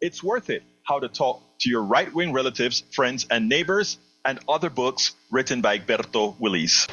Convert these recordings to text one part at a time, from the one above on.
It's Worth It: How to Talk to Your Right-Wing Relatives, Friends, and Neighbors, and Other Books, written by Egberto Willis.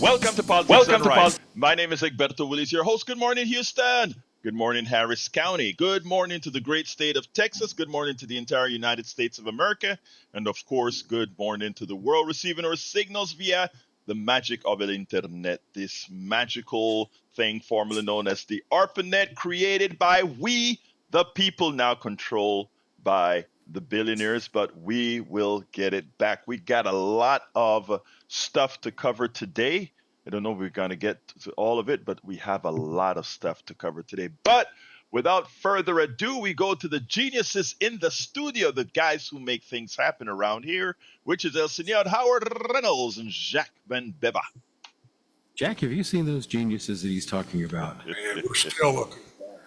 Welcome to Politics Done Right. My name is Egberto Willis, your host. Good morning, Houston. Good morning, Harris County. Good morning to the great state of Texas. Good morning to the entire United States of America. And of course, good morning to the world receiving our signals via the magic of the internet. This magical thing formerly known as the ARPANET, created by we, the people, now controlled by the billionaires, but we will get it back. We got a lot of stuff to cover today. I don't know if we're going to get to all of it, but we have a lot of stuff to cover today. But without further ado, we go to the geniuses in the studio, the guys who make things happen around here, which is El Señor Howard Reynolds and Jacques Van Beba. Jack, have you seen those geniuses that he's talking about? Man, we're still looking.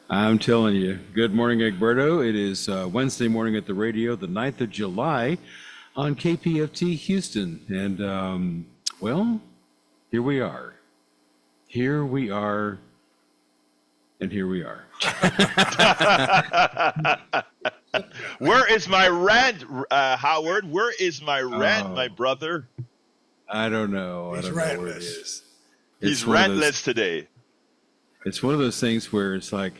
I'm telling you. Good morning, Egberto. It is Wednesday morning at the radio, the 9th of July on KPFT Houston. And, well, here we are. Here we are. And here we are. Where is my rant, Howard? Where is my rant, my brother? I don't know. He's I don't know rantless. where it is. He's rantless today. It's one of those things where it's like,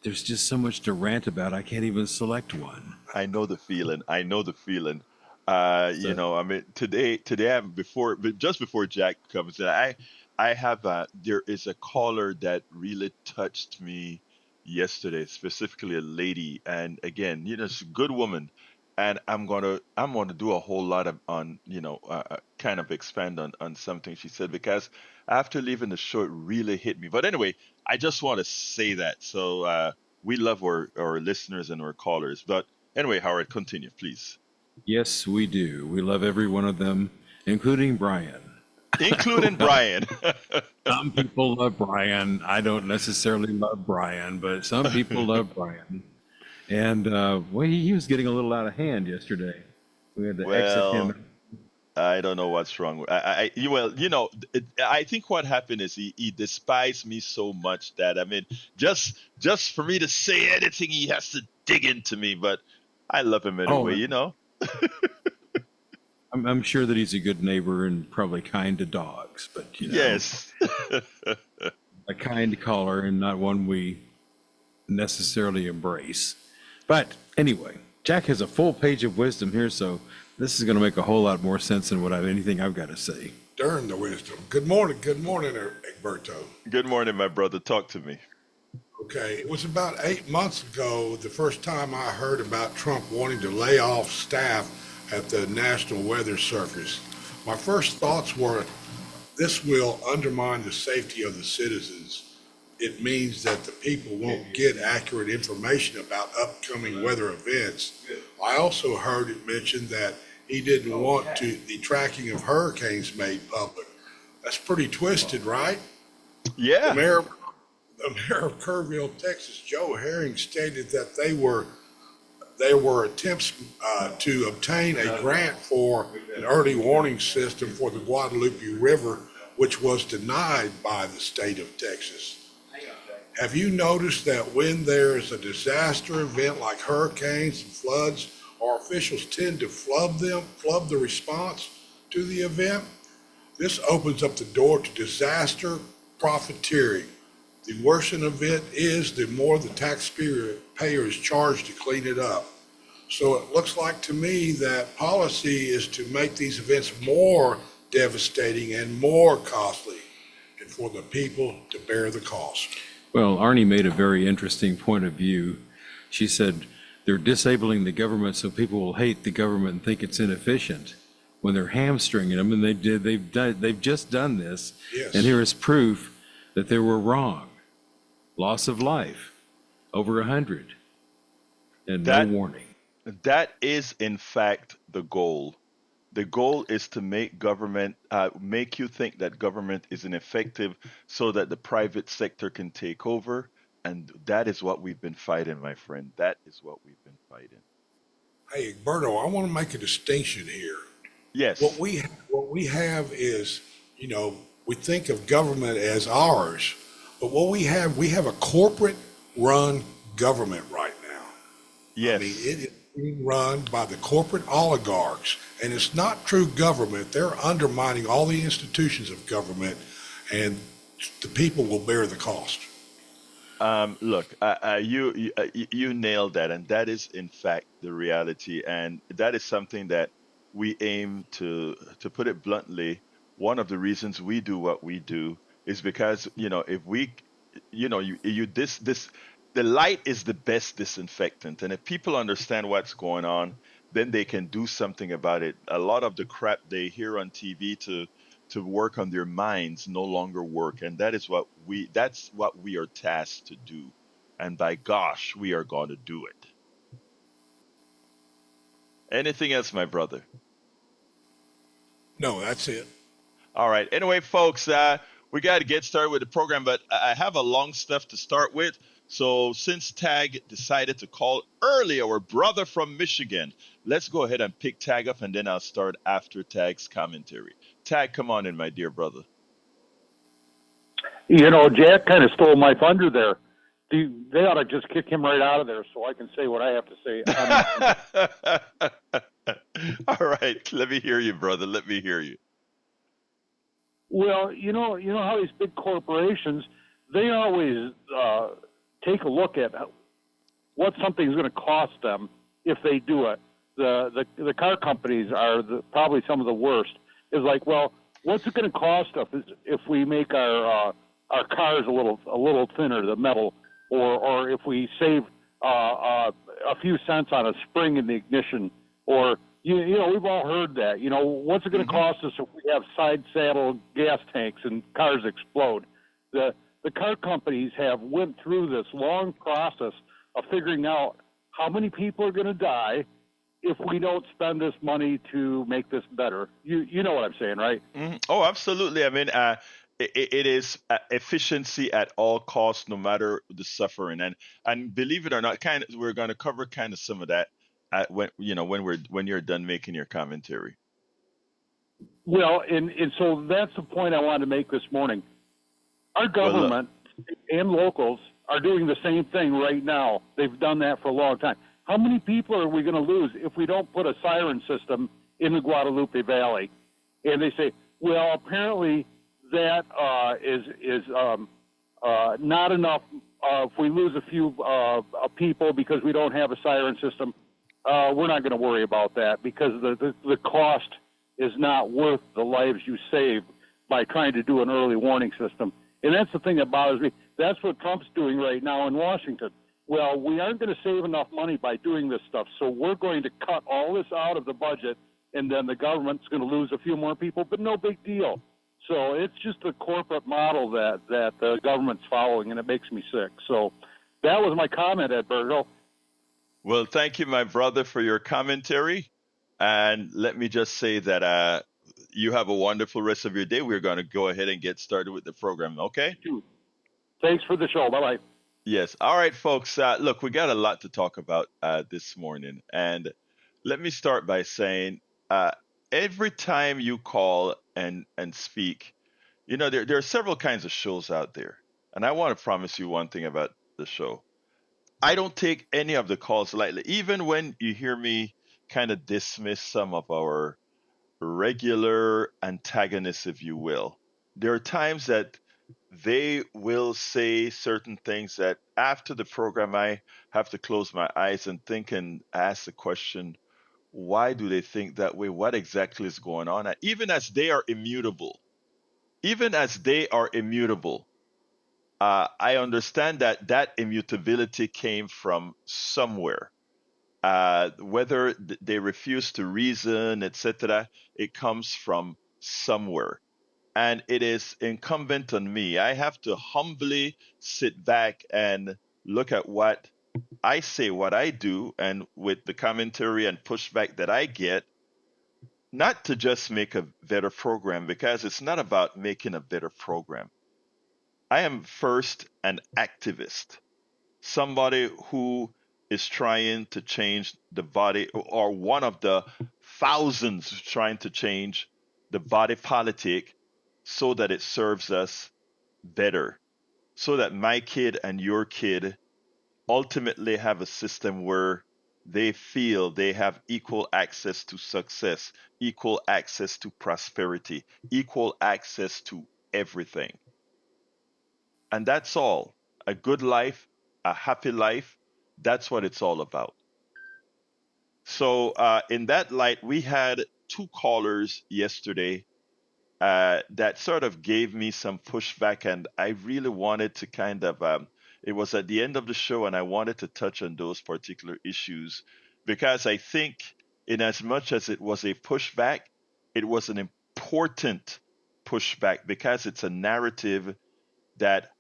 there's just so much to rant about, I can't even select one. I know the feeling. You know, I mean, today, just before Jack comes in, I have there is a caller that really touched me yesterday, specifically a lady, and again, you know, it's a good woman, and I'm gonna do a whole lot of kind of expand on something she said, because after leaving the show, it really hit me. But anyway, I just want to say that. So we love our listeners and our callers. But anyway, Howard, continue, please. Yes, we do. We love every one of them, including Brian. Including Brian. Some people love Brian. I don't necessarily love Brian, but some people love Brian. And well, he was getting a little out of hand yesterday. We had to exit him. I don't know what's wrong. I think what happened is he despised me so much that, I mean, just for me to say anything, he has to dig into me. But I love him anyway, you know. I'm sure that he's a good neighbor and probably kind to dogs, but you know, yes, a kind caller and not one we necessarily embrace. But anyway, Jack has a full page of wisdom here, so this is going to make a whole lot more sense than anything I've got to say. Darn the wisdom. Good morning, Egberto. Good morning, my brother. Talk to me. Okay, it was about 8 months ago, the first time I heard about Trump wanting to lay off staff at the National Weather Service. My first thoughts were, this will undermine the safety of the citizens. It means that the people won't get accurate information about upcoming weather events. I also heard it mentioned that he didn't want the tracking of hurricanes made public. That's pretty twisted, right? Yeah. The mayor of Kerrville, Texas, Joe Herring, stated that there were attempts to obtain a grant for an early warning system for the Guadalupe River, which was denied by the state of Texas. Have you noticed that when there's a disaster event like hurricanes and floods, our officials tend to flub the response to the event? This opens up the door to disaster profiteering. The worse an event is, the more the taxpayer is charged to clean it up. So it looks like to me that policy is to make these events more devastating and more costly, and for the people to bear the cost. Well, Arnie made a very interesting point of view. She said they're disabling the government so people will hate the government and think it's inefficient when they're hamstringing them, and they've just done this. Yes. And here is proof that they were wrong. Loss of life, over 100, and no warning. That is, in fact, the goal. The goal is to make government, make you think that government is ineffective so that the private sector can take over. And that is what we've been fighting, my friend. That is what we've been fighting. Hey, Egberto, I want to make a distinction here. Yes. What we have is, you know, we think of government as ours, but what we have a corporate run government right now. I mean, Yes. it is being run by the corporate oligarchs, and it's not true government. They're undermining all the institutions of government, and the people will bear the cost. Look, you nailed that, and that is in fact the reality, and that is something that we aim to put it bluntly. One of the reasons we do what we do is because if we, you this the light is the best disinfectant, and if people understand what's going on, then they can do something about it. A lot of the crap they hear on TV to work on their minds no longer work, and that's what we are tasked to do, and by gosh we are going to do it. Anything else, my brother? No, that's it. All right, anyway folks, we got to get started with the program, but I have a long stuff to start with. So since Tag decided to call early, our brother from Michigan, let's go ahead and pick Tag up, and then I'll start after Tag's commentary. Tag, come on in, my dear brother. Jack kind of stole my thunder there. They ought to just kick him right out of there so I can say what I have to say. All right. Let me hear you, brother. Let me hear you. Well, you know how these big corporations, they always take a look at what something's going to cost them if they do it. The car companies are probably some of the worst. Is like, well, what's it going to cost us if we make our cars a little thinner, the metal, or if we save a few cents on a spring in the ignition, or we've all heard that. What's it going to cost us if we have side saddle gas tanks and cars explode? The car companies have went through this long process of figuring out how many people are going to die if we don't spend this money to make this better. You know what I'm saying, right? Mm-hmm. Oh, absolutely. I mean, it is efficiency at all costs, no matter the suffering. And believe it or not, we're going to cover kind of some of that when you're done making your commentary. Well, and so that's the point I wanted to make this morning. Our government and locals are doing the same thing right now. They've done that for a long time. How many people are we going to lose if we don't put a siren system in the Guadalupe Valley? And they say, well, apparently that is not enough. If we lose a few people because we don't have a siren system, we're not going to worry about that because the cost is not worth the lives you save by trying to do an early warning system. And that's the thing that bothers me. That's what Trump's doing right now in Washington. Well, we aren't going to save enough money by doing this stuff, so we're going to cut all this out of the budget, and then the government's going to lose a few more people, but no big deal. So it's just a corporate model that the government's following, and it makes me sick. So that was my comment, Edberto. Well, thank you, my brother, for your commentary. And let me just say that you have a wonderful rest of your day. We're going to go ahead and get started with the program, okay? Thanks for the show. Bye-bye. Yes. All right, folks. Look, we got a lot to talk about this morning. And let me start by saying every time you call and speak, there are several kinds of shows out there. And I want to promise you one thing about the show. I don't take any of the calls lightly, even when you hear me kind of dismiss some of our regular antagonists, if you will. There are times that they will say certain things that after the program, I have to close my eyes and think and ask the question, why do they think that way? What exactly is going on? And even as they are immutable, I understand that immutability came from somewhere. Whether they refuse to reason, etc., it comes from somewhere. And it is incumbent on me. I have to humbly sit back and look at what I say, what I do, and with the commentary and pushback that I get, not to just make a better program, because it's not about making a better program. I am first an activist, somebody who is trying to change the body, or one of the thousands trying to change the body politic so that it serves us better, so that my kid and your kid ultimately have a system where they feel they have equal access to success, equal access to prosperity, equal access to everything. And that's all. A good life, a happy life, that's what it's all about. So, in that light, we had two callers yesterday that sort of gave me some pushback, and I really wanted to kind of, it was at the end of the show, and I wanted to touch on those particular issues because I think, in as much as it was a pushback, it was an important pushback because it's a narrative that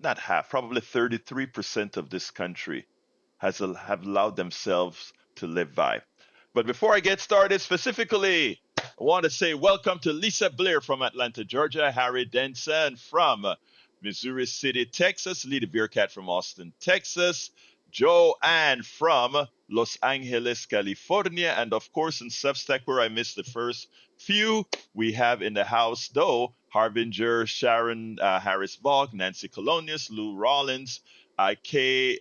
not half, probably 33% of this country have allowed themselves to live by. But before I get started specifically, I want to say welcome to Lisa Blair from Atlanta, Georgia, Harry Denson from Missouri City, Texas, Lita Beercat from Austin, Texas, Joanne from Los Angeles, California, and of course in Substack, where I missed the first few, we have in the house, though, Harbinger, Sharon Harris Bog, Nancy Colonius, Lou Rollins, Kay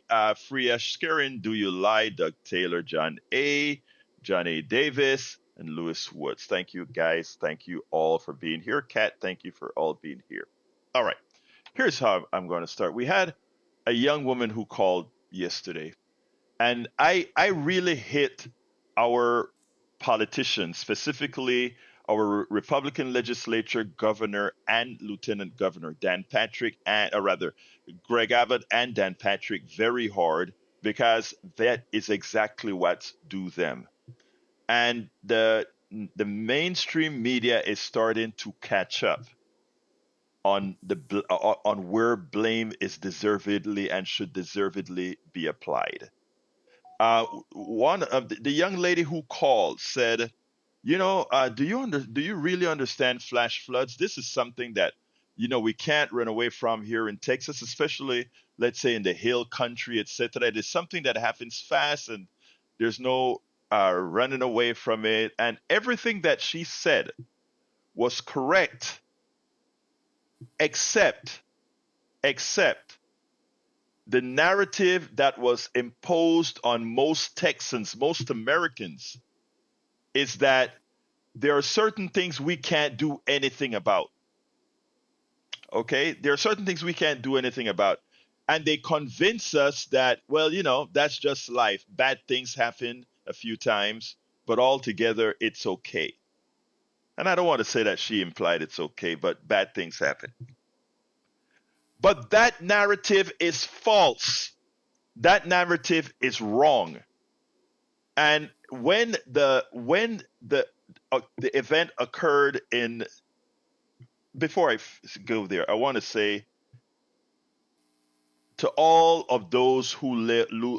Freya Skirin, Do You Lie, Doug Taylor, John A. Davis, and Lewis Woods. Thank you, guys. Thank you all for being here. Kat, thank you for all being here. All right, here's how I'm going to start. We had a young woman who called yesterday, and I really hit our politicians, specifically our Republican legislature, governor, and lieutenant governor, Dan Patrick, or rather, Greg Abbott and Dan Patrick, very hard, because that is exactly what's due them. And the mainstream media is starting to catch up on where blame is deservedly and should deservedly be applied. One of the young lady who called said, do you really understand flash floods? This is something that, we can't run away from here in Texas, especially, let's say, in the hill country, etc. It is something that happens fast, and there's no running away from it. And everything that she said was correct, except the narrative that was imposed on most Texans, most Americans, is that there are certain things we can't do anything about. Okay? There are certain things we can't do anything about. And they convince us that, well, that's just life. Bad things happen a few times, but altogether it's okay. And I don't want to say that she implied it's okay, but bad things happen. But that narrative is false. That narrative is wrong. And when the event occurred before I go there, I want to say to all of those who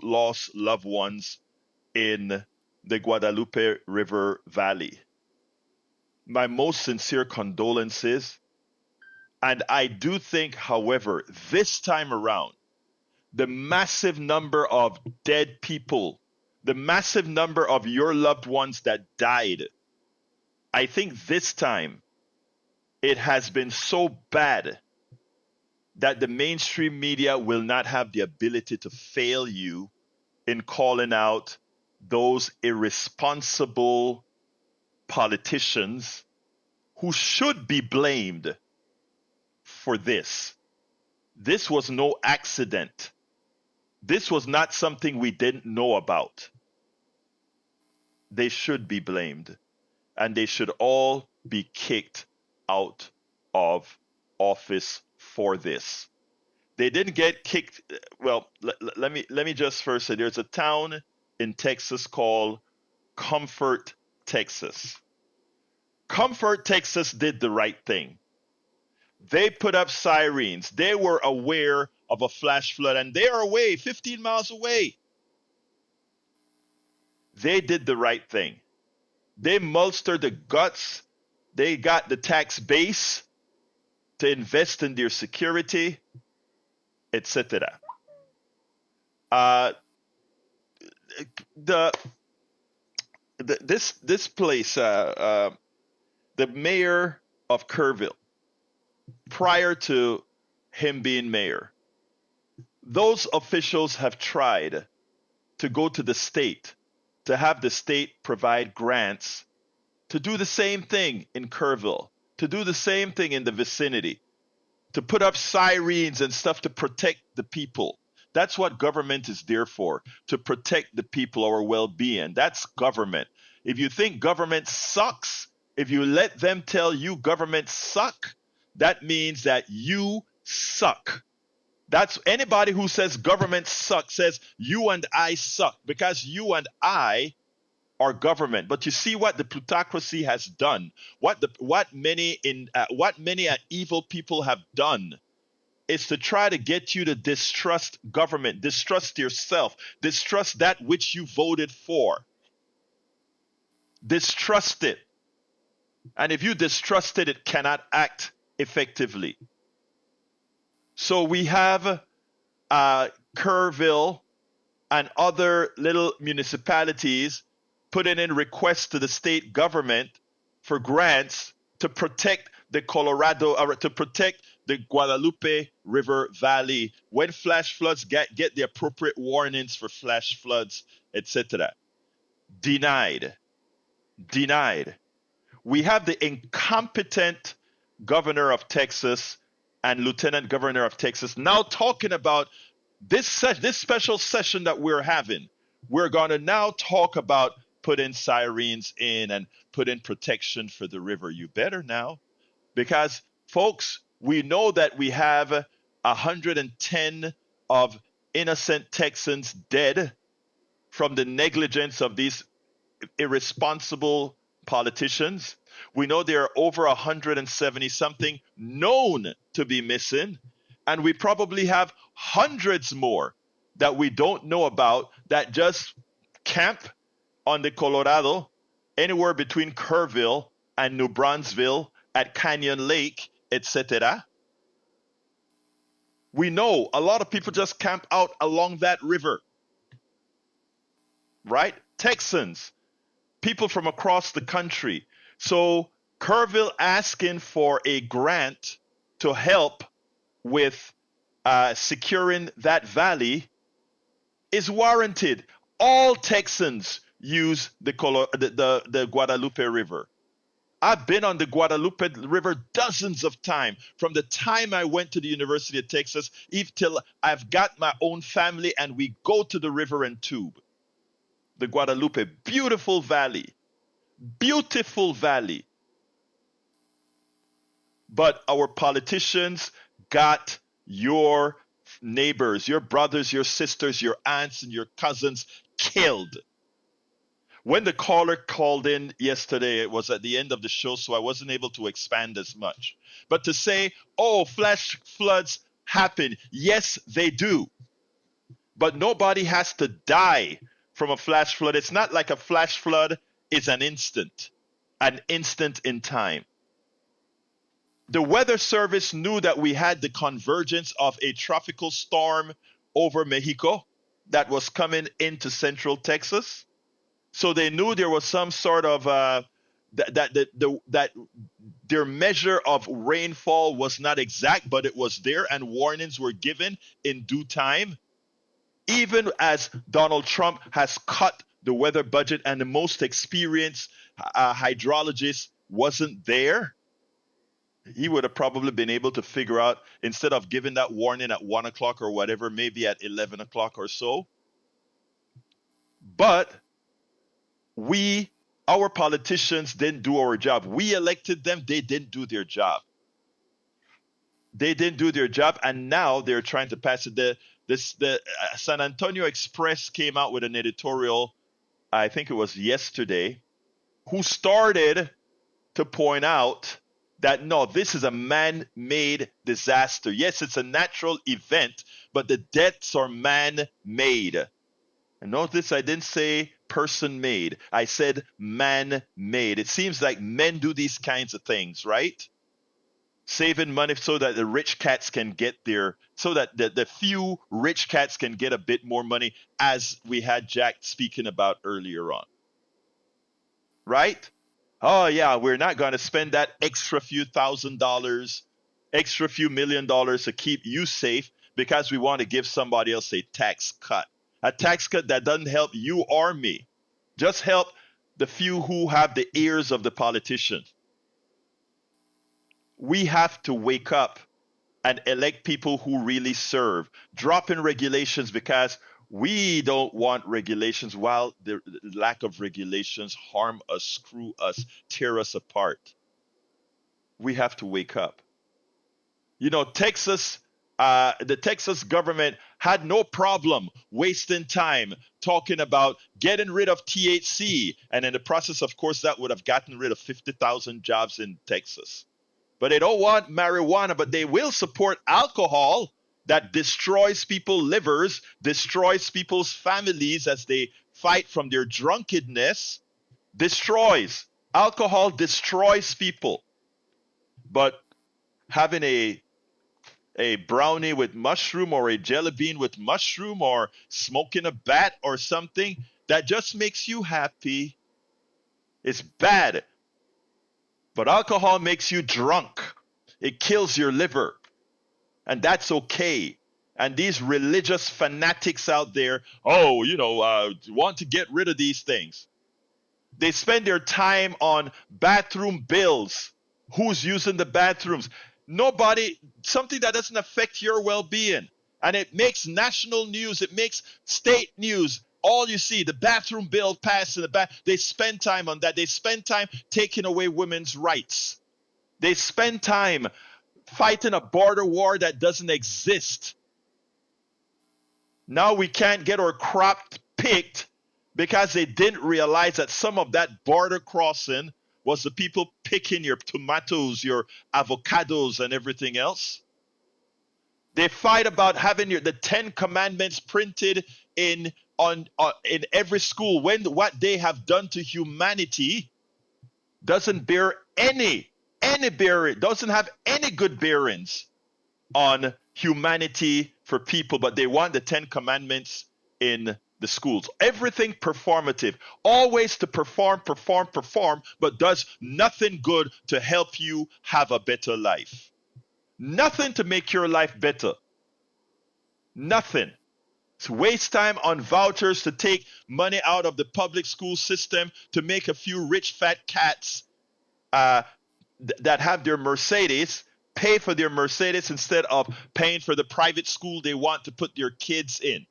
lost loved ones in the Guadalupe River Valley, my most sincere condolences. And I do think, however, this time around, the massive number of dead people, the massive number of your loved ones that died, I think this time it has been so bad that the mainstream media will not have the ability to fail you in calling out those irresponsible politicians who should be blamed for this. This was no accident. This was not something we didn't know about. They should be blamed, and they should all be kicked out of office for this. They didn't get kicked. Well, let me just first say there's a town in Texas called Comfort, Texas. Comfort, Texas did the right thing. They put up sirens. They were aware of a flash flood, and they are away, 15 miles away. They did the right thing. They mustered the guts. They got the tax base to invest in their security, etc. the, this place, the mayor of Kerrville, prior to him being mayor, those officials have tried to go to the state to have the state provide grants to do the same thing in Kerrville, to do the same thing in the vicinity, to put up sirens and stuff to protect the people. That's what government is there for, to protect the people, our well-being. That's government. If you think government sucks, if you let them tell you government suck, that means that you suck. That's anybody who says government sucks says you and I suck, because you and I are government. But you see what the plutocracy has done, what many evil people have done, is to try to get you to distrust government, distrust yourself, distrust that which you voted for. Distrust it. And if you distrust it, it cannot act effectively. So we have Kerrville and other little municipalities putting in requests to the state government for grants to protect the to protect the Guadalupe River Valley when flash floods get the appropriate warnings for flash floods, etc. Denied. We have the incompetent governor of Texas and lieutenant governor of Texas now talking about this special session that we're having. We're going to now talk about putting sirens in and put in protection for the river. You better now, because folks, we know that we have 110 of innocent Texans dead from the negligence of these irresponsible politicians. We know there are over 170 something known to be missing, and we probably have hundreds more that we don't know about that just camp on the Colorado, anywhere between Kerrville and New Brunsville, at Canyon Lake, etc. We know a lot of people just camp out along that river, right? Texans, people from across the country. So Kerrville asking for a grant to help with securing that valley is warranted. All Texans use the Guadalupe River. I've been on the Guadalupe River dozens of times. From the time I went to the University of Texas, even till I've got my own family and we go to the river and tube. The Guadalupe, beautiful valley. Beautiful valley. But our politicians got your neighbors, your brothers, your sisters, your aunts, and your cousins killed. When the caller called in yesterday, it was at the end of the show, so I wasn't able to expand as much. But to say, oh, flash floods happen. Yes, they do. But nobody has to die from a flash flood. It's not like a flash flood is an instant in time. The Weather Service knew that we had the convergence of a tropical storm over Mexico that was coming into central Texas. So they knew there was some sort of that their measure of rainfall was not exact, but it was there, and warnings were given in due time. Even as Donald Trump has cut the weather budget and the most experienced hydrologist wasn't there, he would have probably been able to figure out, instead of giving that warning at 1 o'clock or whatever, maybe at 11 o'clock or so. But our politicians didn't do our job. We elected them. They didn't do their job. And now they're trying to pass it. The San Antonio Express came out with an editorial, I think it was yesterday, who started to point out that no, this is a man-made disaster. Yes, it's a natural event, but the deaths are man-made. And notice I didn't say person-made. I said man-made. It seems like men do these kinds of things, right? saving money so that the rich cats can get their, so that the few rich cats can get a bit more money, as we had Jack speaking about earlier on. Right? Oh, yeah, we're not going to spend that extra few $1,000s, extra few $1,000,000 to keep you safe because we want to give somebody else a tax cut. A tax cut that doesn't help you or me, just help the few who have the ears of the politicians. We have to wake up and elect people who really serve. Drop in regulations because we don't want regulations, while the lack of regulations harm us, screw us, tear us apart. We have to wake up. You know, Texas, the Texas government had no problem wasting time talking about getting rid of THC. And in the process, of course, that would have gotten rid of 50,000 jobs in Texas. But they don't want marijuana, but they will support alcohol that destroys people's livers, destroys people's families as they fight from their drunkenness, destroys. Alcohol destroys people. But having a brownie with mushroom or a jelly bean with mushroom or smoking a bat or something that just makes you happy is bad. But alcohol makes you drunk. It kills your liver. And that's okay. And these religious fanatics out there, want to get rid of these things. They spend their time on bathroom bills. Who's using the bathrooms? Nobody, something that doesn't affect your well-being. And it makes national news. It makes state news. All you see, the bathroom bill passed in the back. They spend time on that. They spend time taking away women's rights. They spend time fighting a border war that doesn't exist. Now we can't get our crop picked because they didn't realize that some of that border crossing was the people picking your tomatoes, your avocados, and everything else. They fight about having the 10 Commandments printed in every school, when what they have done to humanity doesn't bear any bearing, doesn't have any good bearings on humanity for people, but they want the 10 Commandments in the schools. Everything performative, always to perform, but does nothing good to help you have a better life. Nothing to make your life better. Nothing. It's waste time on vouchers to take money out of the public school system to make a few rich fat cats that have their Mercedes pay for their Mercedes instead of paying for the private school they want to put their kids in.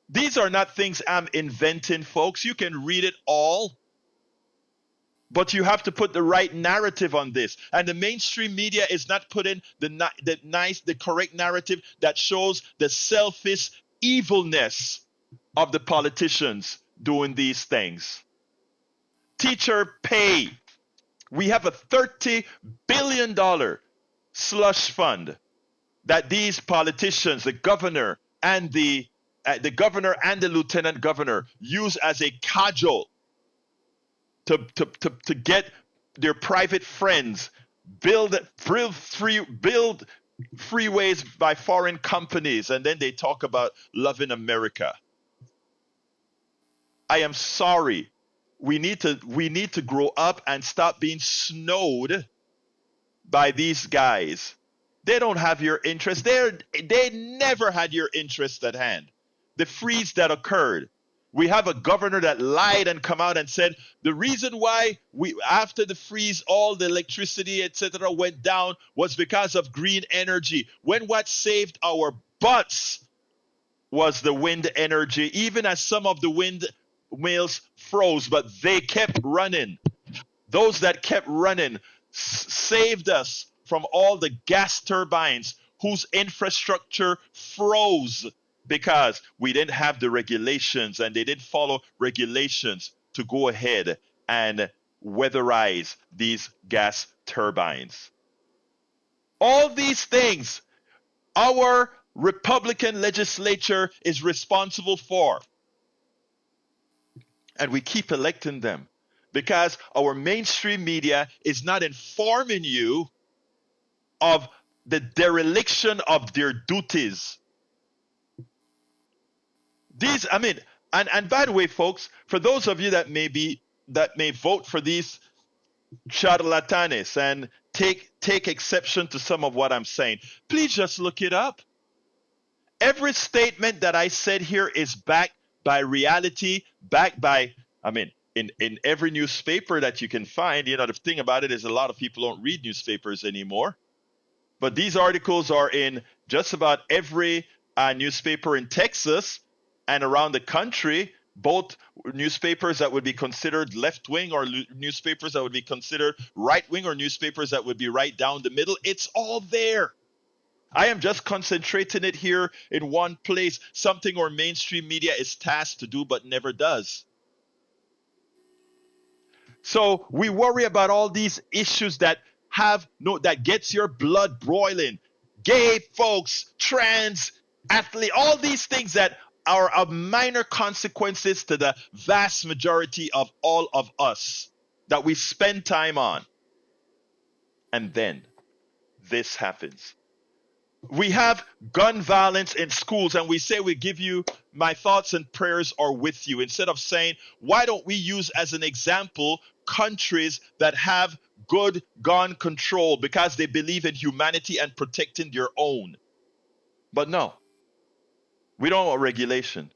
These are not things I'm inventing, folks. You can read it all. But you have to put the right narrative on this. And the mainstream media is not putting the correct narrative that shows the selfish evilness of the politicians doing these things. Teacher pay. We have a $30 billion slush fund that these politicians, the governor and the lieutenant governor, use as a cudgel to get their private friends, build freeways by foreign companies, and then they talk about loving America. I am sorry. We need to grow up and stop being snowed by these guys. They don't have your interest. They never had your interest at hand. The freeze that occurred. We have a governor that lied and come out and said the reason why after the freeze all the electricity etc. went down was because of green energy, when what saved our butts was the wind energy, even as some of the windmills froze, but they kept running. Those that kept running saved us from all the gas turbines whose infrastructure froze because we didn't have the regulations, and they didn't follow regulations to go ahead and weatherize these gas turbines. All these things our Republican legislature is responsible for. And we keep electing them because our mainstream media is not informing you of the dereliction of their duties. And by the way, folks, for those of you that may vote for these charlatanes and take exception to some of what I'm saying, please just look it up. Every statement that I said here is backed by reality, backed by, in every newspaper that you can find. The thing about it is a lot of people don't read newspapers anymore. But these articles are in just about every newspaper in Texas and around the country, both newspapers that would be considered left-wing or newspapers that would be considered right-wing or newspapers that would be right down the middle. It's all there. I am just concentrating it here in one place, something our mainstream media is tasked to do but never does. So we worry about all these issues that gets your blood boiling. Gay folks, trans, athlete, all these things that are of minor consequences to the vast majority of all of us that we spend time on. And then this happens. We have gun violence in schools, and we say we give you my thoughts and prayers are with you. Instead of saying, why don't we use as an example countries that have good gun control because they believe in humanity and protecting their own? But no, we don't want regulation.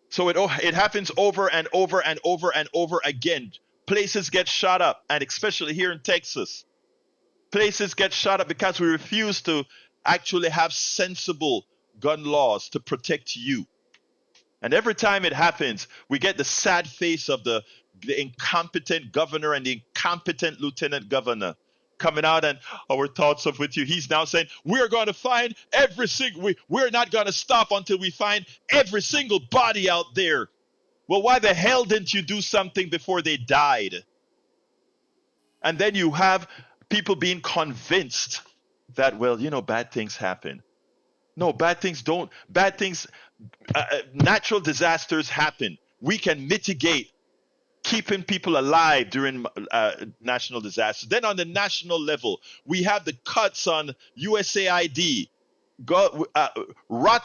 So it happens over and over and over and over again. Places get shot up, and especially here in Texas, places get shot up because we refuse to actually have sensible gun laws to protect you. And every time it happens, we get the sad face of the incompetent governor and the incompetent lieutenant governor coming out, and our thoughts are with you. He's now saying, we're going to find we're not going to stop until we find every single body out there. Well, why the hell didn't you do something before they died? And then you have people being convinced that, bad things happen. No, natural disasters happen. We can mitigate keeping people alive during national disasters. Then on the national level, we have the cuts on USAID,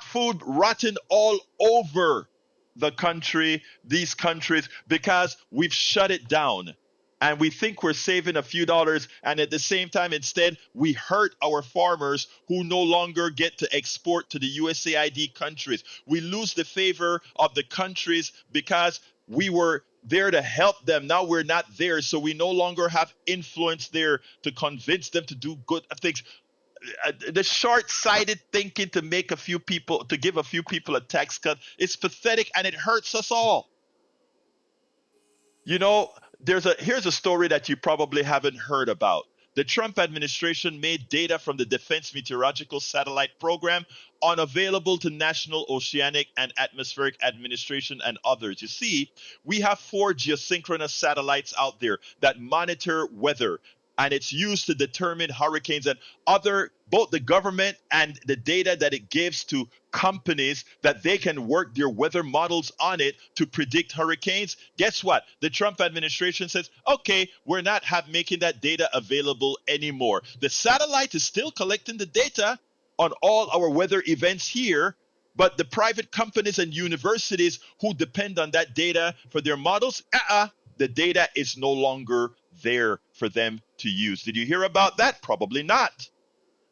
food rotting all over the country, these countries, because we've shut it down. And we think we're saving a few dollars, and at the same time, instead, we hurt our farmers who no longer get to export to the USAID countries. We lose the favor of the countries because we were there to help them. Now we're not there, so we no longer have influence there to convince them to do good things. The short-sighted thinking to give a few people a tax cut is pathetic, and it hurts us all. Here's a story that you probably haven't heard about. The Trump administration made data from the Defense Meteorological Satellite Program unavailable to National Oceanic and Atmospheric Administration and others. You see, we have 4 geosynchronous satellites out there that monitor weather, and it's used to determine hurricanes and both the government and the data that it gives to companies that they can work their weather models on it to predict hurricanes. Guess what? The Trump administration says, okay, we're not making that data available anymore. The satellite is still collecting the data on all our weather events here, but the private companies and universities who depend on that data for their models, the data is no longer there for them to use. Did you hear about that? Probably not.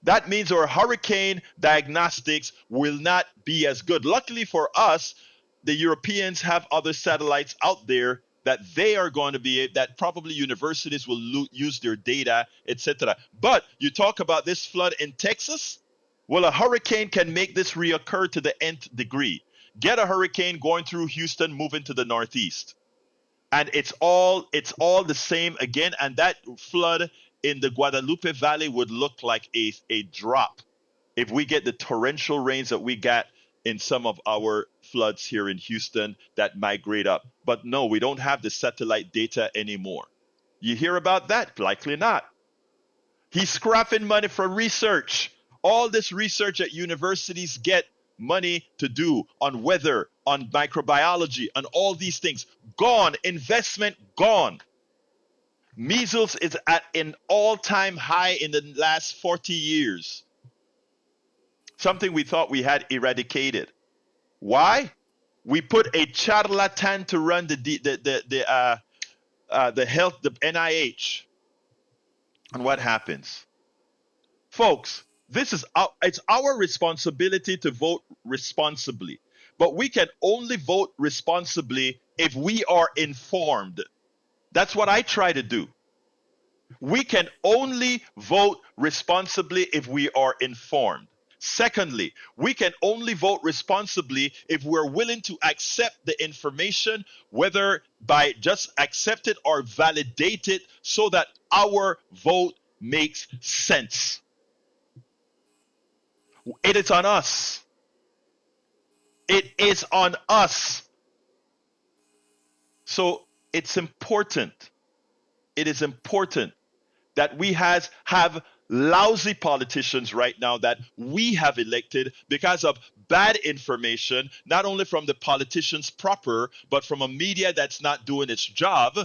That means our hurricane diagnostics will not be as good. Luckily for us, the Europeans have other satellites out there that they are going to be, that probably universities will use their data, etc. But you talk about this flood in Texas? Well, a hurricane can make this reoccur to the nth degree. Get a hurricane going through Houston, moving to the northeast. And it's all the same again. And that flood in the Guadalupe Valley would look like a drop if we get the torrential rains that we got in some of our floods here in Houston that migrate up. But no, we don't have the satellite data anymore. You hear about that? Likely not. He's scrapping money from research. All this research that universities get money to do on weather, on microbiology, on all these things, gone. Investment gone. Measles is at an all-time high in the last 40 years. Something we thought we had eradicated. Why? We put a charlatan to run the health, the NIH. And what happens? Folks, it's our responsibility to vote responsibly. But we can only vote responsibly if we are informed. That's what I try to do. We can only vote responsibly if we are informed. Secondly, we can only vote responsibly if we're willing to accept the information, whether by just accept it or validate it, so that our vote makes sense. It is on us. It is on us. So it's important. It is important that we have lousy politicians right now that we have elected because of bad information, not only from the politicians proper, but from a media that's not doing its job.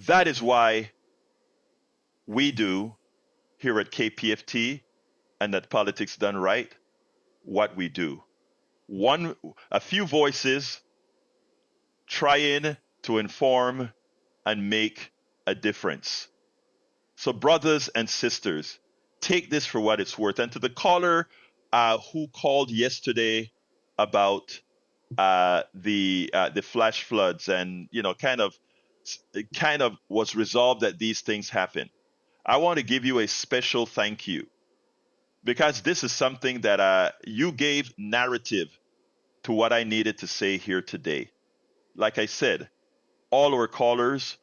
That is why we do here at KPFT and at Politics Done Right what we do. A few voices trying to inform and make a difference. So brothers and sisters, take this for what it's worth. And to the caller who called yesterday about the flash floods, and it kind of was resolved that these things happen, I want to give you a special thank you, because this is something that you gave narrative to what I needed to say here today. Like I said, all our callers,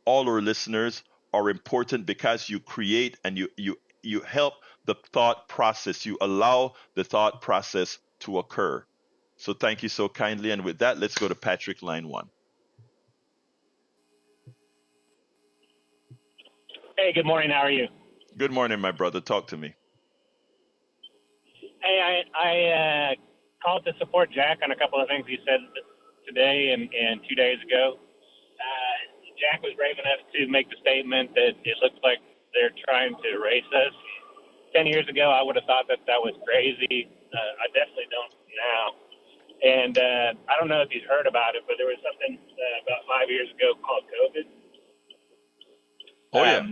all our listeners are important because you create and you help the thought process. You allow the thought process to occur. So thank you so kindly. And with that, let's go to Patrick, line 1. Hey, good morning. How are you? Good morning, my brother. Talk to me. Hey, I called to support Jack on a couple of things he said today and 2 days ago. Jack was brave enough to make the statement that it looks like they're trying to erase us. 10 years ago, I would have thought that was crazy. I definitely don't now. And I don't know if you've heard about it, but there was something about 5 years ago called COVID. Oh, yeah.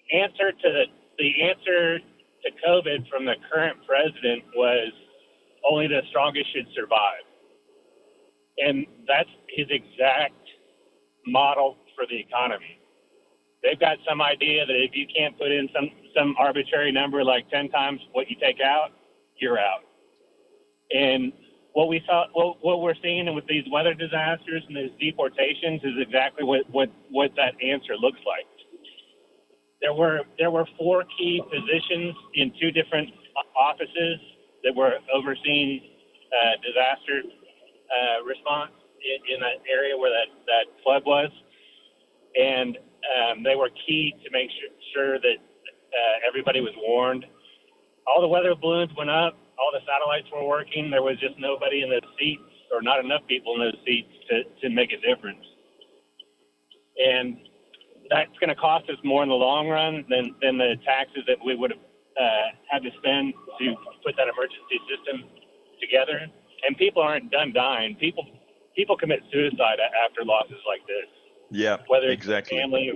The answer to COVID from the current president was only the strongest should survive. And that's his exact model for the economy. They've got some idea that if you can't put in some arbitrary number like 10 times what you take out, you're out. And what we're seeing with these weather disasters and these deportations is exactly what that answer looks like. There were 4 key positions in 2 different offices that were overseeing disaster response in that area where that flood was, and they were key to make sure that everybody was warned. All the weather balloons went up, all the satellites were working. There was just nobody in those seats, or not enough people in those seats to make a difference. And that's going to cost us more in the long run than the taxes that we would have had to spend to put that emergency system together. And people aren't done dying. People commit suicide after losses like this. Yeah, whether it's exactly. their family,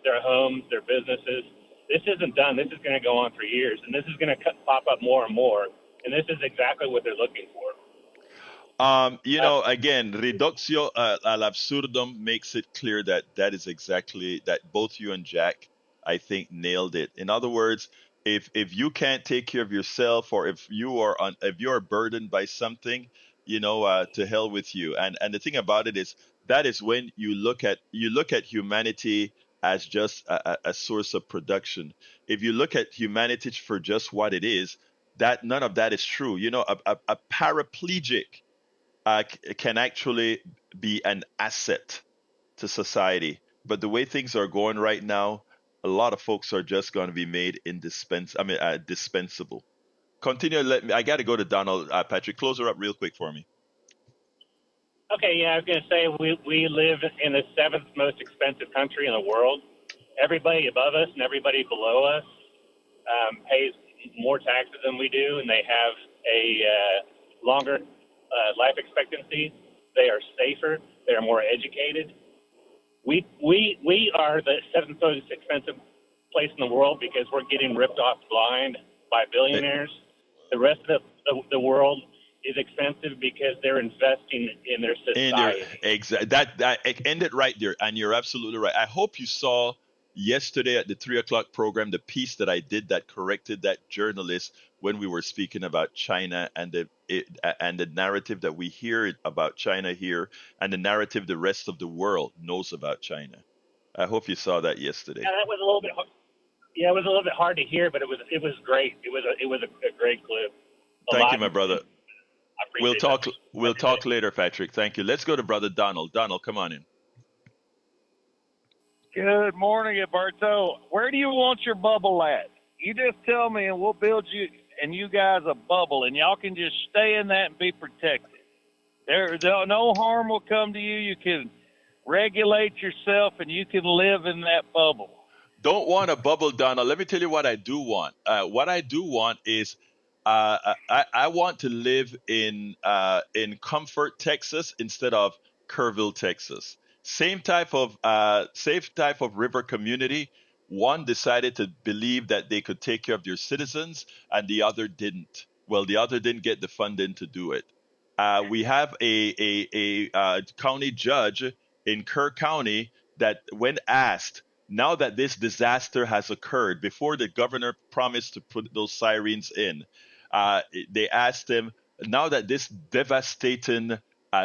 their homes, their businesses. This isn't done. This is going to go on for years, and this is going to pop up more and more. And this is exactly what they're looking for. Again, reductio al absurdum makes it clear that is exactly that. Both you and Jack, I think, nailed it. In other words, if you can't take care of yourself, or if you are burdened by something, to hell with you. And the thing about it is, that is when you look at humanity as just a source of production. If you look at humanity for just what it is, that none of that is true. A paraplegic can actually be an asset to society. But the way things are going right now, a lot of folks are just going to be made dispensable. Continue. I got to go to Donald. Patrick, close her up real quick for me. Okay, yeah, I was going to say we live in the seventh most expensive country in the world. Everybody above us and everybody below us pays more taxes than we do, and they have a longer life expectancy. They are safer. They are more educated. We are the seventh most expensive place in the world because we're getting ripped off blind by billionaires. The rest of the world is expensive because they're investing in their society. That end it right there, and you're absolutely right. I hope you saw yesterday at the 3 o'clock program the piece that I did that corrected that journalist when we were speaking about China and the narrative that we hear about China here and the narrative the rest of the world knows about China. I hope you saw that yesterday. Yeah, that was a little bit. Yeah, it was a little bit hard to hear, but it was great. It was a great clip. Thank you, my brother. We'll talk. That. We'll talk later, Patrick. Thank you. Let's go to Brother Donald. Donald, come on in. Good morning, Alberto. Where do you want your bubble at? You just tell me, and we'll build you and you guys a bubble, and y'all can just stay in that and be protected. No harm will come to you. You can regulate yourself, and you can live in that bubble. Don't want a bubble, Donald. Let me tell you what I do want. What I do want is I want to live in Comfort, Texas, instead of Kerrville, Texas. Same type of river community. One decided to believe that they could take care of their citizens, and the other didn't. Well, the other didn't get the funding to do it. We have a county judge in Kerr County that, when asked, now that this disaster has occurred, before the governor promised to put those sirens in, they asked him, now that this devastating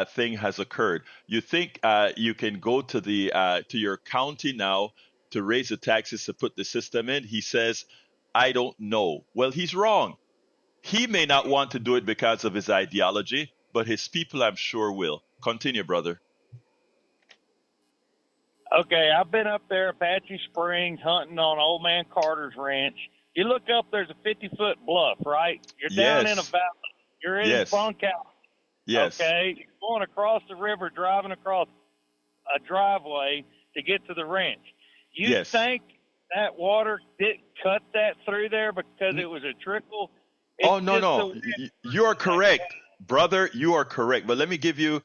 thing has occurred, you think you can go to your county now to raise the taxes to put the system in? He says, I don't know. Well, he's wrong. He may not want to do it because of his ideology, but his people, I'm sure, will. Continue, brother. Okay, I've been up there, Apache Springs, hunting on Old Man Carter's ranch. You look up, there's a 50-foot bluff, right? You're down in a valley. You're in Bunkhouse. Yes. Okay, you're going across the river, driving across a driveway to get to the ranch. You think that water didn't cut that through there because it was a trickle? Oh, no. You are correct. Brother, you are correct. But let me give you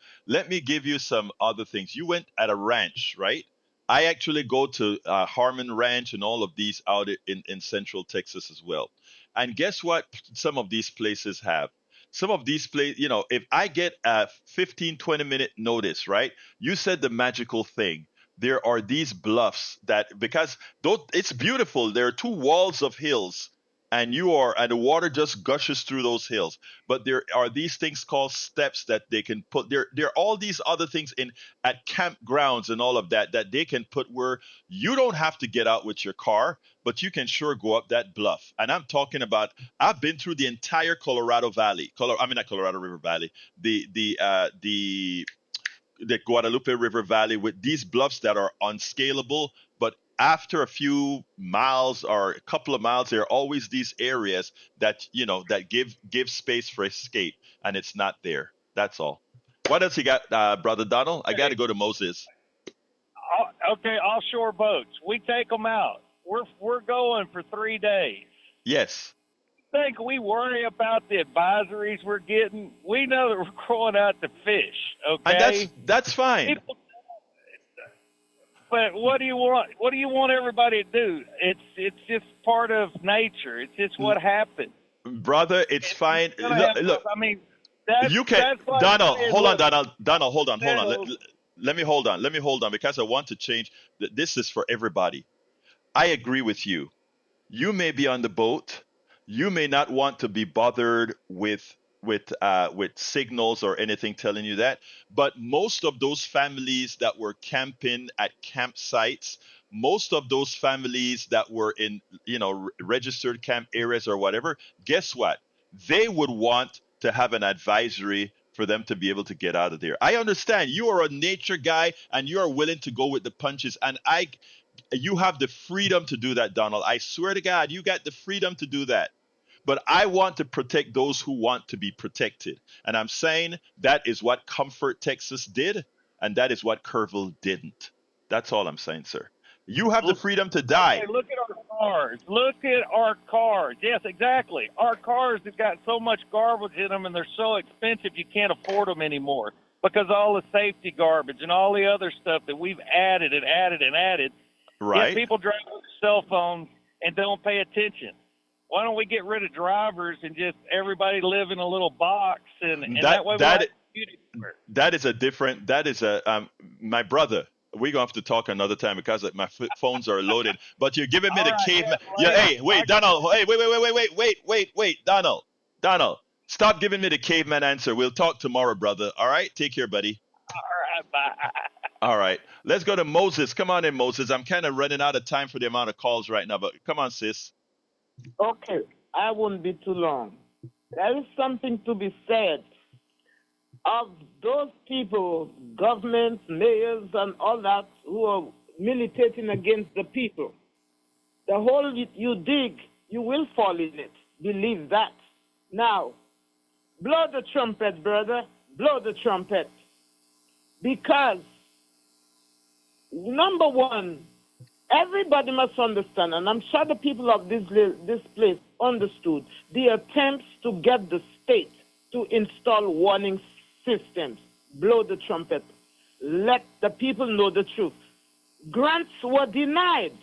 some other things. You went at a ranch, right? I actually go to Harmon Ranch and all of these out in Central Texas as well. And guess what some of these places have? Some of these places, if I get a 15, 20-minute notice, right? You said the magical thing. There are these bluffs that, because it's beautiful, there are two walls of hills, and the water just gushes through those hills. But there are these things called steps that they can put. There are all these other things at campgrounds and all of that they can put where you don't have to get out with your car, but you can sure go up that bluff. And I'm talking about, I've been through the entire Colorado Valley. Not Colorado River Valley. The Guadalupe River Valley with these bluffs that are unscalable, but after a few miles or a couple of miles, there are always these areas that give space for escape, and it's not there. That's all. What else you got, Brother Donald? I got to go to Moses. Okay, offshore boats. We take them out. We're going for 3 days. Yes. Think we worry about the advisories we're getting? We know that we're going out to fish. Okay, and that's fine. But what do you want? What do you want everybody to do? It's just part of nature. It's just what happened. Brother, it's fine. Look, I mean, you can. Donald, hold on, Donald. Donald, hold on. Let me hold on because I want to change. This is for everybody. I agree with you. You may be on the boat. You may not want to be bothered with signals or anything telling you that. But most of those families that were camping at campsites, most of those families that were in, registered camp areas or whatever, guess what? They would want to have an advisory for them to be able to get out of there. I understand you are a nature guy and you are willing to go with the punches. And you have the freedom to do that, Donald. I swear to God, you got the freedom to do that. But I want to protect those who want to be protected. And I'm saying that is what Comfort, Texas did, and that is what Kerrville didn't. That's all I'm saying, sir. You have the freedom to die. Okay, look at our cars. Look at our cars. Yes, exactly. Our cars have got so much garbage in them, and they're so expensive you can't afford them anymore because all the safety garbage and all the other stuff that we've added and added and added. Right. Yet people drive with cell phones and don't pay attention. Why don't we get rid of drivers and just everybody live in a little box and that way that is a different. That is a my brother. We're gonna have to talk another time because my phones are loaded. But you're giving me the caveman. Yeah, hey, wait, Donald. Hey, wait, Donald. Stop giving me the caveman answer. We'll talk tomorrow, brother. All right, take care, buddy. All right, bye. All right, let's go to Moses. Come on in, Moses. I'm kind of running out of time for the amount of calls right now, but come on, sis. Okay, I won't be too long. There is something to be said of those people, governments, mayors, and all that, who are militating against the people. The hole you dig, you will fall in it. Believe that. Now, blow the trumpet, brother. Blow the trumpet. Because, number one, everybody must understand, and I'm sure the people of this place understood, the attempts to get the state to install warning systems. Blow the trumpet. Let the people know the truth. Grants were denied.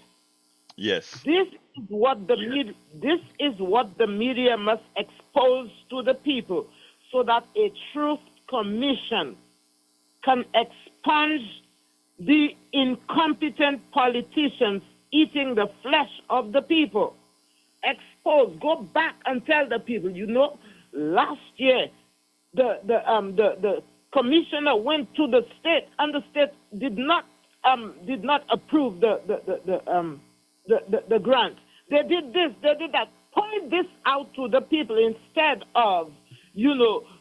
Yes. This is what the media must expose to the people, so that a truth commission can expunge the incompetent politicians eating the flesh of the people. Expose. Go back and tell the people. You know, last year the commissioner went to the state, and the state did not approve the grant. They did this. They did that. Point this out to the people instead of,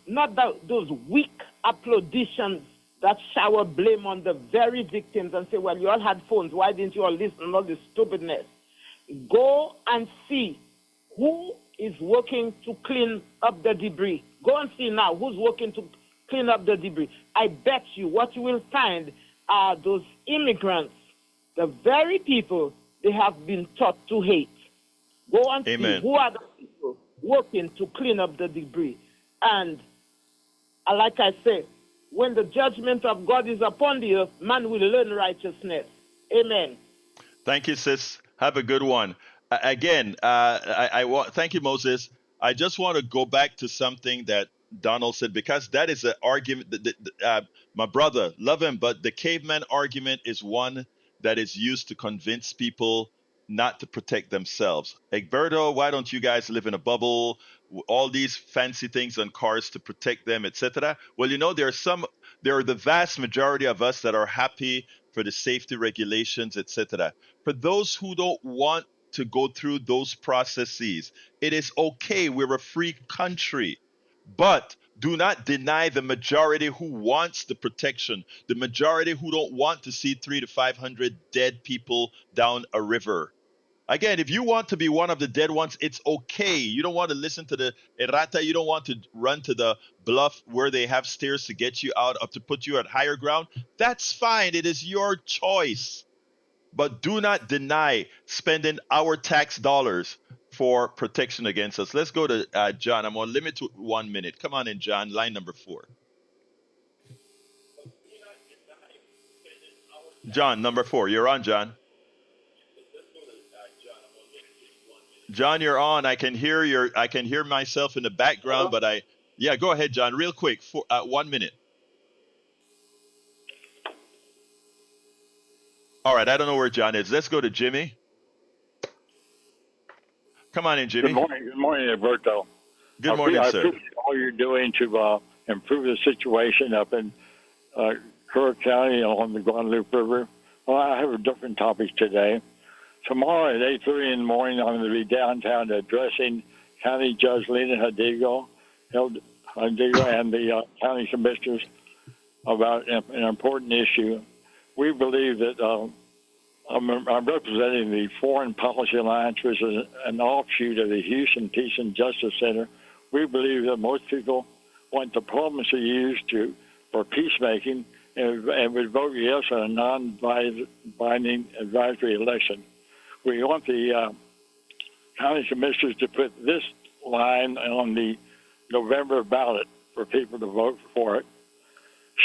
not those weak applaudissions that shower blame on the very victims and say, well, you all had phones. Why didn't you all listen and all this stupidness? Go and see who is working to clean up the debris. Go and see now who's working to clean up the debris. I bet you what you will find are those immigrants, the very people they have been taught to hate. Go and see who are the people working to clean up the debris. And like I said, when the judgment of God is upon the earth, man will learn righteousness. Amen. Thank you, sis. Have a good one. Again, thank you, Moses. I just want to go back to something that Donald said, because that is an argument. My brother, love him, but the caveman argument is one that is used to convince people not to protect themselves. Egberto, why don't you guys live in a bubble? All these fancy things on cars to protect them, etc. Well, there are the vast majority of us that are happy for the safety regulations, etc. For those who don't want to go through those processes, it is okay. We're a free country. But do not deny the majority who wants the protection, the majority who don't want to see 300 to 500 dead people down a river. Again, if you want to be one of the dead ones, it's okay. You don't want to listen to the errata. You don't want to run to the bluff where they have stairs to get you out or to put you at higher ground. That's fine. It is your choice. But do not deny spending our tax dollars for protection against us. Let's go to John. I'm going to limit to 1 minute. Come on in, John. Line number 4. John, number 4. You're on, John. John, you're on. I can hear myself in the background, but go ahead, John, real quick, 1 minute. All right, I don't know where John is. Let's go to Jimmy. Come on in, Jimmy. Good morning, Alberto. Good morning, sir. I appreciate all you're doing to improve the situation up in Kerrville County along the Guadalupe River. Well, I have a different topic today. Tomorrow at 8:30 in the morning, I'm going to be downtown addressing County Judge Lena Hidalgo and the county commissioners about an important issue. We believe that I'm representing the Foreign Policy Alliance, which is an offshoot of the Houston Peace and Justice Center. We believe that most people want diplomacy used for peacemaking and would vote yes on a non-binding advisory election. We want the county commissioners to put this line on the November ballot for people to vote for it.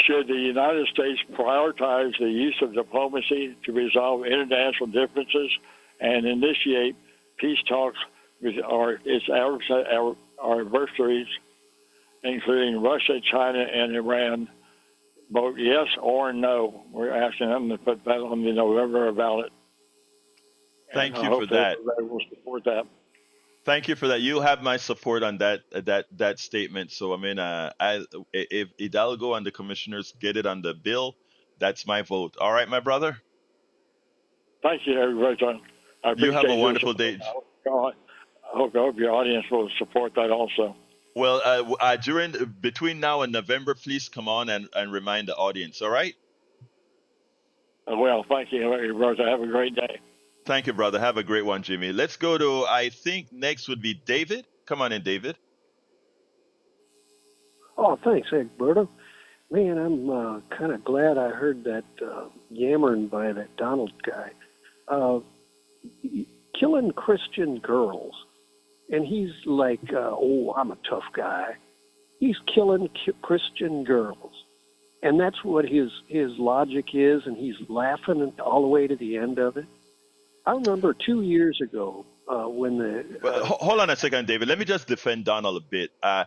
Should the United States prioritize the use of diplomacy to resolve international differences and initiate peace talks with its adversaries, including Russia, China, and Iran, vote yes or no? We're asking them to put that on the November ballot. Thank you for that. Everybody will support that. Thank you for that. You'll have my support on that statement. So I mean, if Hidalgo and the commissioners get it on the bill, that's my vote. All right, my brother. Thank you, everybody. I appreciate you have a wonderful day. I hope your audience will support that also. Well, between now and November, please come on and remind the audience. All right. Well, thank you, brother. Have a great day. Thank you, brother. Have a great one, Jimmy. Let's go to, I think next would be David. Come on in, David. Oh, thanks, Egberto. Man, I'm kind of glad I heard that yammering by that Donald guy. Killing Christian girls. And he's like, I'm a tough guy. He's killing Christian girls. And that's what his logic is, and he's laughing all the way to the end of it. I remember 2 years ago when the... hold on a second, David. Let me just defend Donald a bit. I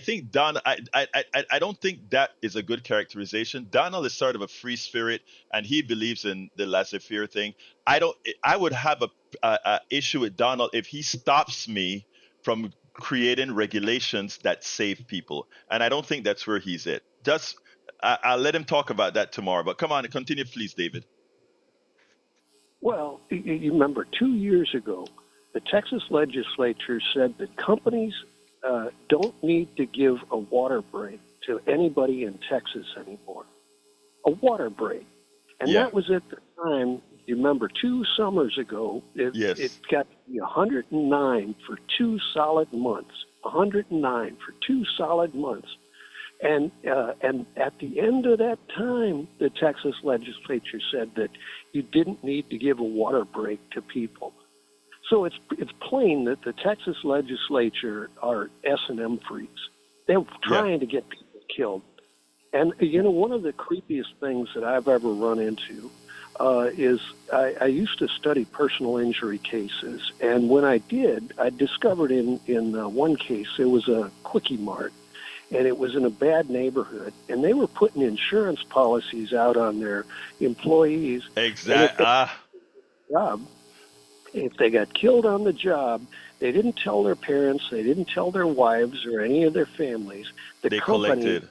think I don't think that is a good characterization. Donald is sort of a free spirit, and he believes in the laissez-faire thing. I would have a issue with Donald if he stops me from creating regulations that save people. And I don't think that's where he's at. I'll let him talk about that tomorrow. But come on, continue, please, David. Well, you remember 2 years ago, the Texas legislature said that companies don't need to give a water break to anybody in Texas anymore. A water break. And that was at the time, you remember 2 summers ago, it got to be 109 for 2 solid months. 109 for 2 solid months. And at the end of that time, the Texas legislature said that you didn't need to give a water break to people. So it's plain that the Texas legislature are S&M freaks. They're trying to get people killed. And, one of the creepiest things that I've ever run into is I used to study personal injury cases. And when I did, I discovered in one case, it was a Quickie Mart. And it was in a bad neighborhood, and they were putting insurance policies out on their employees. Exactly. If they got killed on the job, they didn't tell their parents, they didn't tell their wives or any of their families. They collected.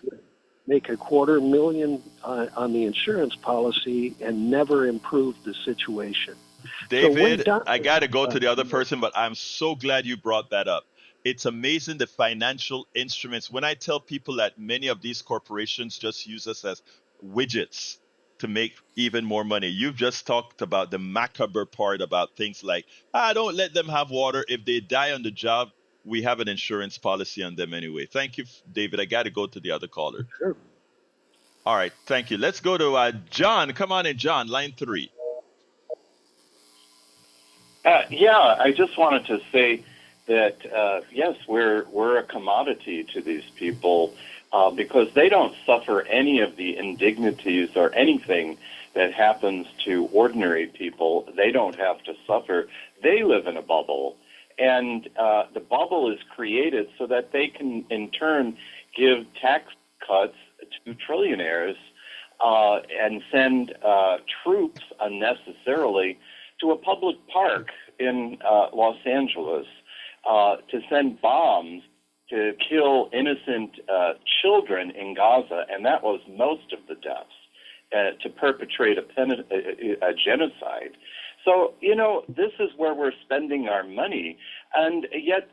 Make $250,000 on the insurance policy and never improve the situation. David, I got to go to the other person, but I'm so glad you brought that up. It's amazing the financial instruments. When I tell people that many of these corporations just use us as widgets to make even more money, you've just talked about the macabre part about things like, don't let them have water. If they die on the job, we have an insurance policy on them anyway. Thank you, David. I got to go to the other caller. Sure. All right. Thank you. Let's go to John. Come on in, John, line 3. I just wanted to say that, yes, we're a commodity to these people because they don't suffer any of the indignities or anything that happens to ordinary people. They don't have to suffer. They live in a bubble. And the bubble is created so that they can, in turn, give tax cuts to trillionaires and send troops unnecessarily to a public park in Los Angeles, to send bombs to kill innocent children in Gaza, and that was most of the deaths, to perpetrate a genocide. So, this is where we're spending our money, and yet,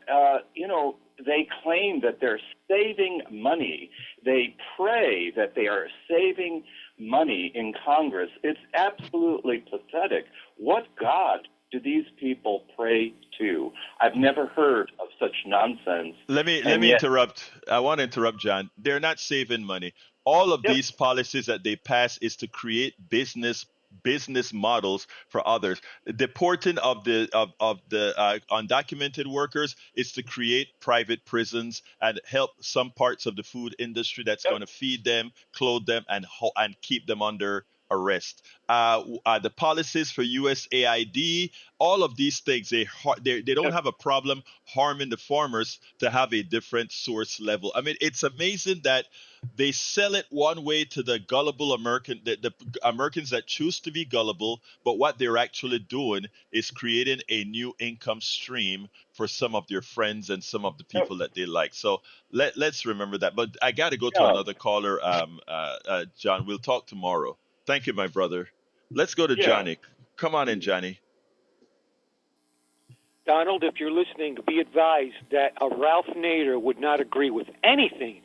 they claim that they're saving money. They pray that they are saving money in Congress. It's absolutely pathetic. What God do these people pray to? I've never heard of such nonsense. Let me interrupt. I want to interrupt, John. They're not saving money. All of these policies that they pass is to create business models for others. Deporting of the undocumented workers is to create private prisons and help some parts of the food industry that's going to feed them, clothe them, and keep them under arrest. The policies for USAID, all of these things, they don't have a problem harming the farmers to have a different source level. I mean, it's amazing that they sell it one way to the gullible the Americans that choose to be gullible, but what they're actually doing is creating a new income stream for some of their friends and some of the people that they like. So let's remember that. But I got to go to another caller, John. We'll talk tomorrow. Thank you, my brother. Let's go to Johnny. Come on in, Johnny. Donald, if you're listening, be advised that a Ralph Nader would not agree with anything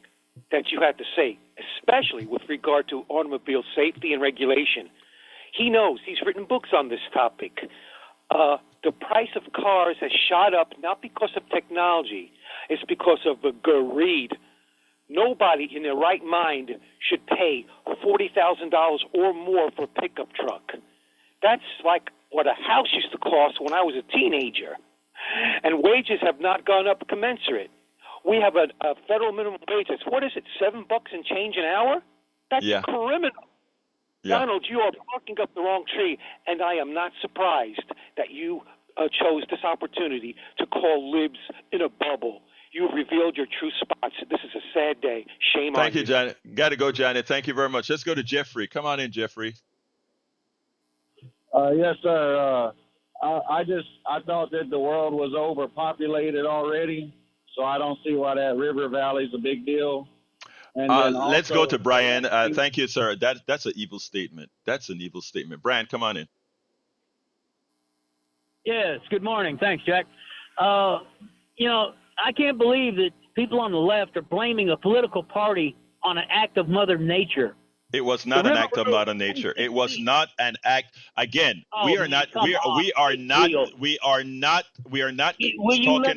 that you had to say, especially with regard to automobile safety and regulation. He knows. He's written books on this topic. The price of cars has shot up not because of technology. It's because of greed. Nobody in their right mind should pay $40,000 or more for a pickup truck. That's like what a house used to cost when I was a teenager. And wages have not gone up commensurate. We have a federal minimum wage that's, what is it, $7 and change an hour? That's criminal. Yeah. Donald, you are barking up the wrong tree, and I am not surprised that you chose this opportunity to call libs in a bubble. You've revealed your true spots. This is a sad day. Shame on you. Thank you, Johnny. Got to go, Johnny. Thank you very much. Let's go to Jeffrey. Come on in, Jeffrey. Yes, sir. I thought that the world was overpopulated already, so I don't see why that river valley is a big deal. And let's go to Brian. Thank you, sir. That's an evil statement. That's an evil statement. Brian, come on in. Yes, good morning. Thanks, Jack. I can't believe that people on the left are blaming a political party on an act of Mother Nature. It was not an act of Mother Nature. It was not an act. Again, we are not talking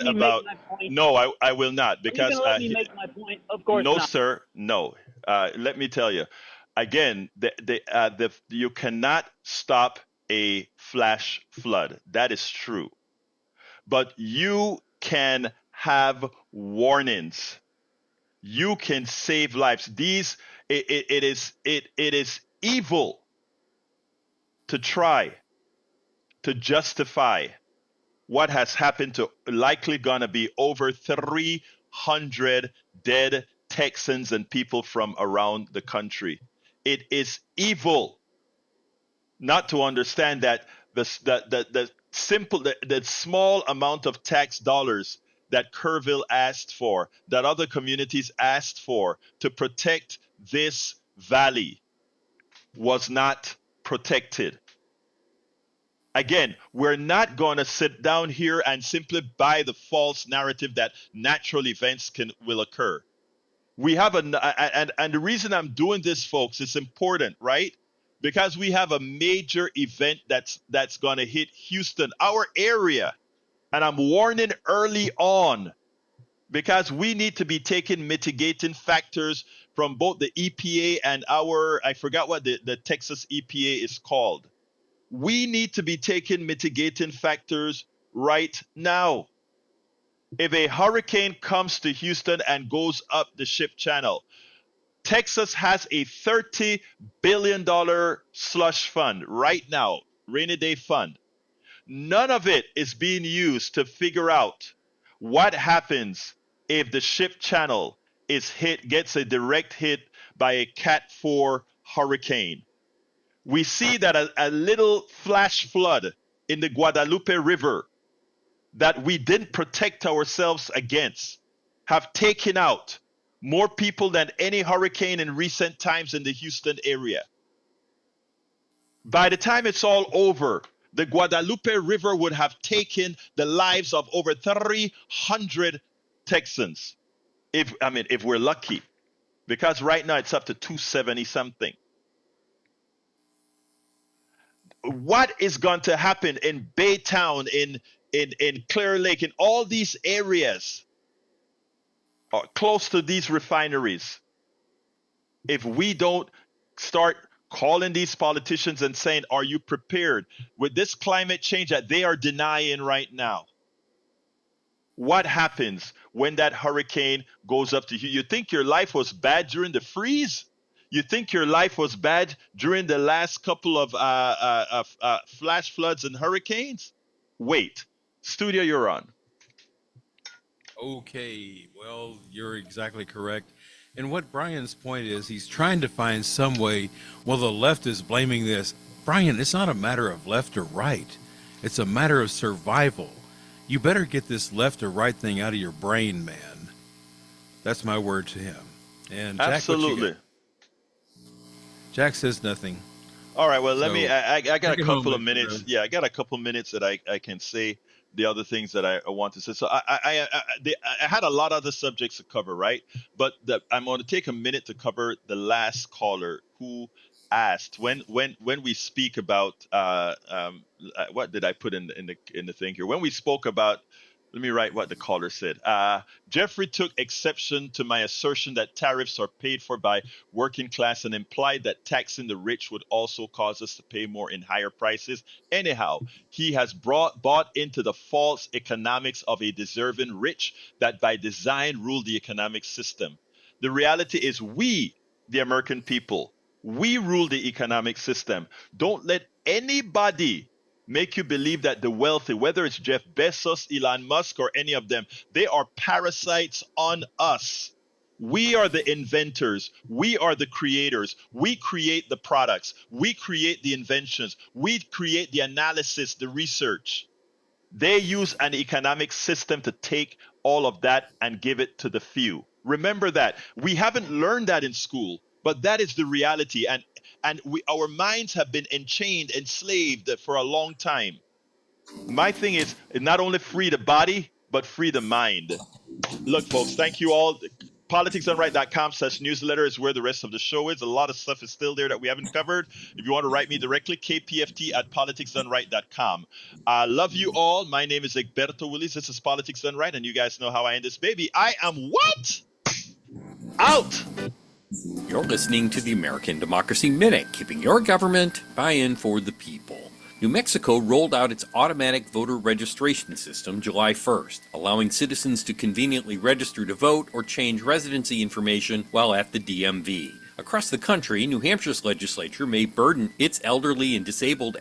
about. No, I will not, because let me make my point? Of course no, not. sir, no. Let me tell you, again, you cannot stop a flash flood. That is true, but you can have warnings. You can save lives. It is evil to try to justify what has happened to likely gonna be over 300 dead Texans and people from around the country. It is evil not to understand that the small amount of tax dollars that Kerrville asked for, that other communities asked for to protect this valley, was not protected. Again, we're not going to sit down here and simply buy the false narrative that natural events will occur. We have and the reason I'm doing this, folks, it's important, right? Because we have a major event that's going to hit Houston, our area. And I'm warning early on, because we need to be taking mitigating factors from both the EPA and I forgot what the Texas EPA is called. We need to be taking mitigating factors right now. If a hurricane comes to Houston and goes up the ship channel, Texas has a $30 billion slush fund right now, rainy day fund. None of it is being used to figure out what happens if the ship channel gets a direct hit by a Cat 4 hurricane. We see that a little flash flood in the Guadalupe River that we didn't protect ourselves against have taken out more people than any hurricane in recent times in the Houston area. By the time it's all over, the Guadalupe River would have taken the lives of over 300 Texans, if we're lucky, because right now it's up to 270 something. what is going to happen in Baytown, in Clear Lake, in all these areas close to these refineries, if we don't start calling these politicians and saying, are you prepared with this climate change that they are denying right now? What happens when that hurricane goes up to you? You think your life was bad during the freeze? You think your life was bad during the last couple of flash floods and hurricanes? Wait. Studio, you're on. Okay, well, you're exactly correct. And what Brian's point is, he's trying to find some way, well, the left is blaming this. Brian, it's not a matter of left or right. It's a matter of survival. You better get this left or right thing out of your brain, man. That's my word to him. And Jack, absolutely. Jack says nothing. All right, well, let me, I got a couple of minutes. Yeah, I got a couple minutes that I can say the other things that I want to say. So I had a lot of other subjects to cover, right? But I'm going to take a minute to cover the last caller who asked when we speak about what did I put in the thing here? When we spoke about, let me write what the caller said. Jeffrey took exception to my assertion that tariffs are paid for by working class and implied that taxing the rich would also cause us to pay more in higher prices. Anyhow, he has bought into the false economics of a deserving rich that by design rule the economic system. The reality is we, the American people, we rule the economic system. Don't let anybody make you believe that the wealthy, whether it's Jeff Bezos, Elon Musk, or any of them, they are parasites on us. We are the inventors. We are the creators. We create the products. We create the inventions. We create the analysis, the research. They use an economic system to take all of that and give it to the few. Remember that. We haven't learned that in school, but that is the reality. And our minds have been enchained, enslaved for a long time. My thing is not only free the body, but free the mind. Look, folks, thank you all. politicsdoneright.com/newsletter is where the rest of the show is. A lot of stuff is still there that we haven't covered. If you want to write me directly, kpft@politicsdoneright.com. I love you all. My name is Egberto Willis. This is Politics Done Right, and you guys know how I end this baby. I am what? Out! You're listening to the American Democracy Minute, keeping your government buy-in for the people. New Mexico rolled out its automatic voter registration system July 1st, allowing citizens to conveniently register to vote or change residency information while at the DMV. Across the country, New Hampshire's legislature may burden its elderly and disabled